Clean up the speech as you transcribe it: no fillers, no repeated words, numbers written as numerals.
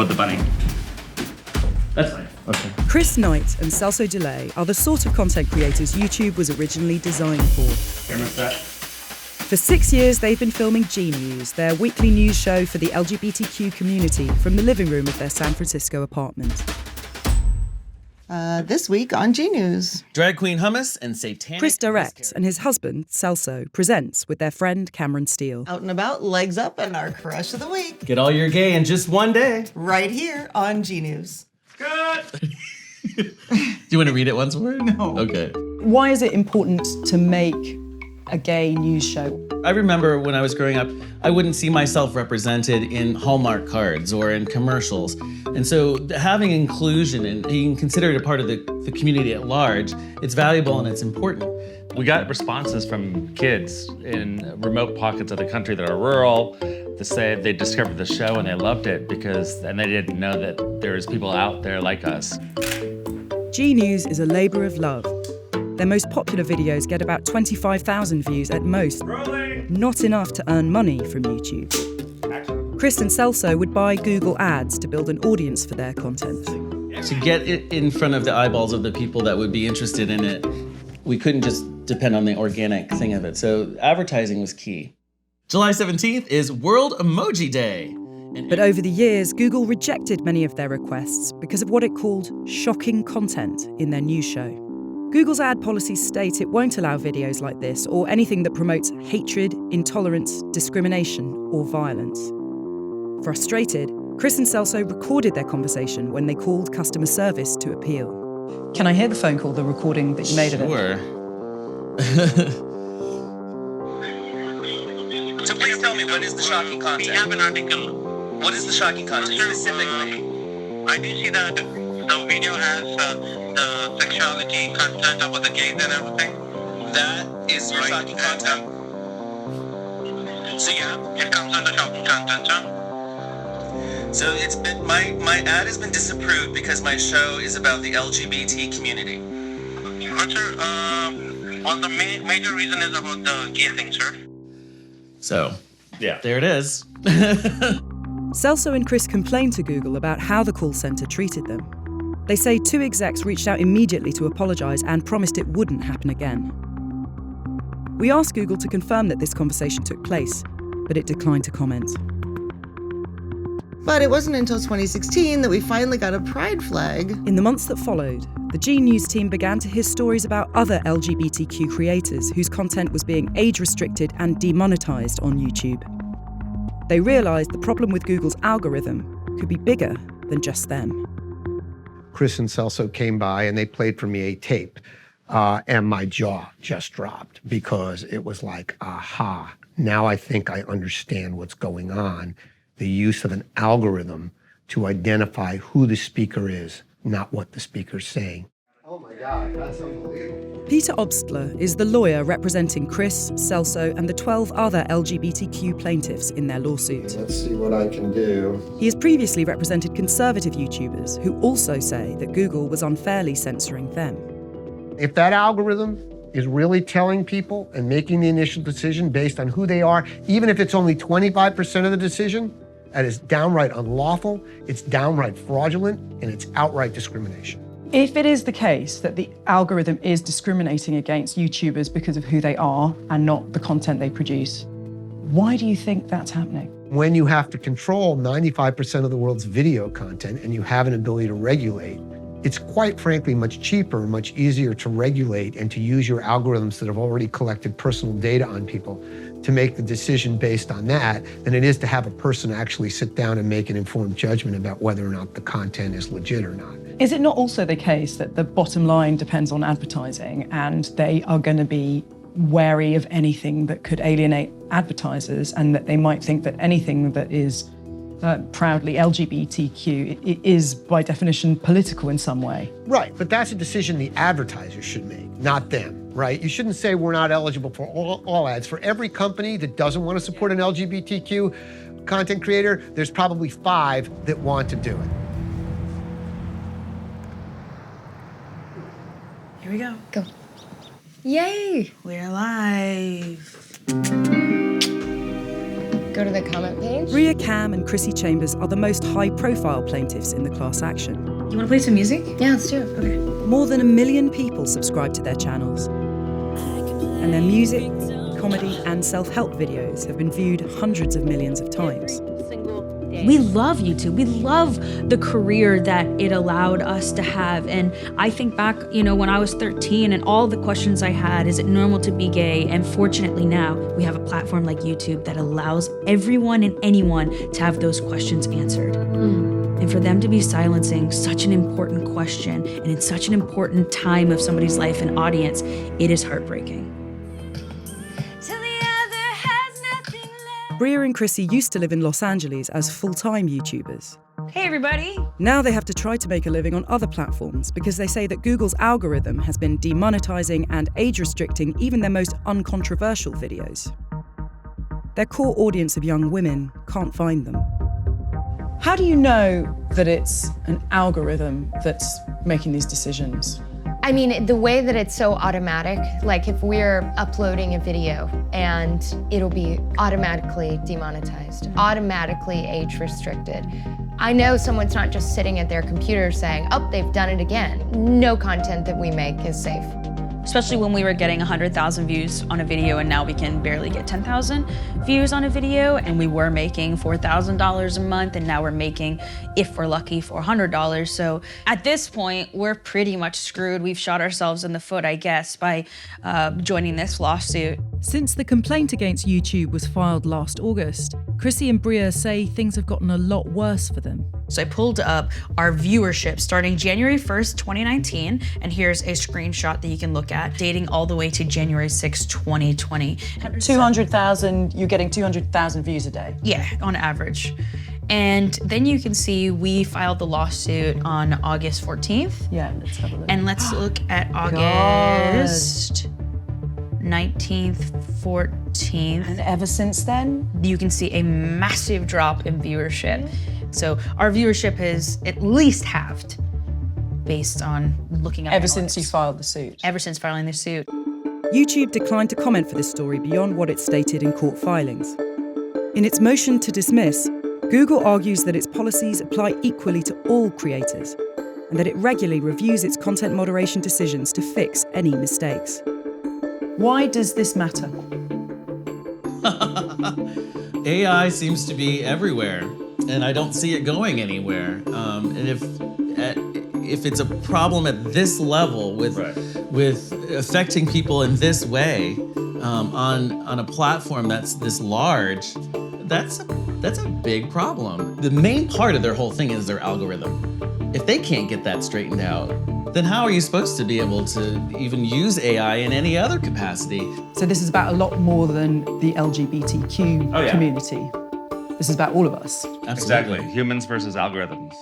about the bunny? That's fine. Okay. Chris Knight and Celso Delay are the sort of content creators YouTube was originally designed for. Camera set. For 6 years, they've been filming G News, their weekly news show for the LGBTQ community, from the living room of their San Francisco apartment. This week on G News. Drag queen hummus and satanic... Chris directs, and his husband, Celso, presents with their friend Cameron Steele. Out and about, legs up, and our crush of the week. Get all your gay in just one day. Right here on G News. Good. Do you want to read it once more? No. Okay. Why is it important to make a gay news show? I remember when I was growing up, I wouldn't see myself represented in Hallmark cards or in commercials. And so having inclusion and being considered a part of the community at large, it's valuable and it's important. We got responses from kids in remote pockets of the country that are rural to say they discovered the show and they loved it and they didn't know that there was people out there like us. G News is a labour of love. Their most popular videos get about 25,000 views at most, not enough to earn money from YouTube. Chris and Celso would buy Google Ads to build an audience for their content. To get it in front of the eyeballs of the people that would be interested in it, we couldn't just depend on the organic thing of it. So advertising was key. July 17th is World Emoji Day. But over the years, Google rejected many of their requests because of what it called shocking content in their news show. Google's ad policies state it won't allow videos like this or anything that promotes hatred, intolerance, discrimination, or violence. Frustrated, Chris and Celso recorded their conversation when they called customer service to appeal. Can I hear the phone call, the recording that you made of it? Sure. So please tell me, what is the shocking content? We have an article. What is the shocking content specifically? I do see that the video has the sexuality content about the gays and everything. That is your shocking content? So yeah, it comes under shocking content, sir. So it's been my ad has been disapproved because my show is about the LGBT community. But sir, well, the major reason is about the gay thing, sir. So, Yeah. there it is. Celso and Chris complained to Google about how the call centre treated them. They say 2 execs reached out immediately to apologise and promised it wouldn't happen again. We asked Google to confirm that this conversation took place, but it declined to comment. But it wasn't until 2016 that we finally got a pride flag. In the months that followed, the G News team began to hear stories about other LGBTQ creators whose content was being age-restricted and demonetised on YouTube. They realised the problem with Google's algorithm could be bigger than just them. Chris and Celso came by and they played for me a tape, and my jaw just dropped because it was like, aha, now I think I understand what's going on. The use of an algorithm to identify who the speaker is, not what the speaker's saying. Oh my God, that's unbelievable. Peter Obstler is the lawyer representing Chris, Celso, and the 12 other LGBTQ plaintiffs in their lawsuit. Let's see what I can do. He has previously represented conservative YouTubers who also say that Google was unfairly censoring them. If that algorithm is really telling people and making the initial decision based on who they are, even if it's only 25% of the decision, that is downright unlawful, it's downright fraudulent, and it's outright discrimination. If it is the case that the algorithm is discriminating against YouTubers because of who they are and not the content they produce, why do you think that's happening? When you have to control 95% of the world's video content and you have an ability to regulate, it's quite frankly much cheaper and much easier to regulate and to use your algorithms that have already collected personal data on people to make the decision based on that than it is to have a person actually sit down and make an informed judgment about whether or not the content is legit or not. Is it not also the case that the bottom line depends on advertising and they are going to be wary of anything that could alienate advertisers and that they might think that anything that is proudly LGBTQ is by definition political in some way? Right, but that's a decision the advertisers should make, not them. Right? You shouldn't say we're not eligible for all ads. For every company that doesn't want to support an LGBTQ content creator, there's probably 5 that want to do it. Here we go. Go. Yay! We're live. Go go to the comment page. Bria Cam and Chrissy Chambers are the most high-profile plaintiffs in the class action. You want to play some music? Yeah, let's do it. Okay. More than 1 million people subscribe to their channels. And their music, comedy, and self-help videos have been viewed hundreds of millions of times. We love YouTube. We love the career that it allowed us to have. And I think back, when I was 13 and all the questions I had, is it normal to be gay? And fortunately now we have a platform like YouTube that allows everyone and anyone to have those questions answered. And for them to be silencing such an important question and in such an important time of somebody's life and audience, it is heartbreaking. Bria and Chrissy used to live in Los Angeles as full-time YouTubers. Hey everybody! Now they have to try to make a living on other platforms because they say that Google's algorithm has been demonetizing and age-restricting even their most uncontroversial videos. Their core audience of young women can't find them. How do you know that it's an algorithm that's making these decisions? I mean, the way that it's so automatic, like if we're uploading a video and it'll be automatically demonetized, automatically age restricted. I know someone's not just sitting at their computer saying, oh, they've done it again. No content that we make is safe. Especially when we were getting 100,000 views on a video and now we can barely get 10,000 views on a video, and we were making $4,000 a month and now we're making, if we're lucky, $400. So at this point, we're pretty much screwed. We've shot ourselves in the foot, I guess, by joining this lawsuit. Since the complaint against YouTube was filed last August, Chrissy and Bria say things have gotten a lot worse for them. So I pulled up our viewership starting January 1st, 2019, and here's a screenshot that you can look at dating all the way to January 6th, 2020. 200,000, you're getting 200,000 views a day? Yeah, on average. And then you can see we filed the lawsuit on August 14th. Yeah, let's have a look. And let's look at August 19th, 14th. And ever since then? You can see a massive drop in viewership. So our viewership has at least halved based on looking at Ever since you filed the suit? Ever since filing the suit. YouTube declined to comment for this story beyond what it stated in court filings. In its motion to dismiss, Google argues that its policies apply equally to all creators and that it regularly reviews its content moderation decisions to fix any mistakes. Why does this matter? AI seems to be everywhere, and I don't see it going anywhere. And if it's a problem at this level with affecting people in this way on a platform that's this large, that's a big problem. The main part of their whole thing is their algorithm. If they can't get that straightened out, then how are you supposed to be able to even use AI in any other capacity? So this is about a lot more than the LGBTQ community. This is about all of us. Exactly. Humans versus algorithms.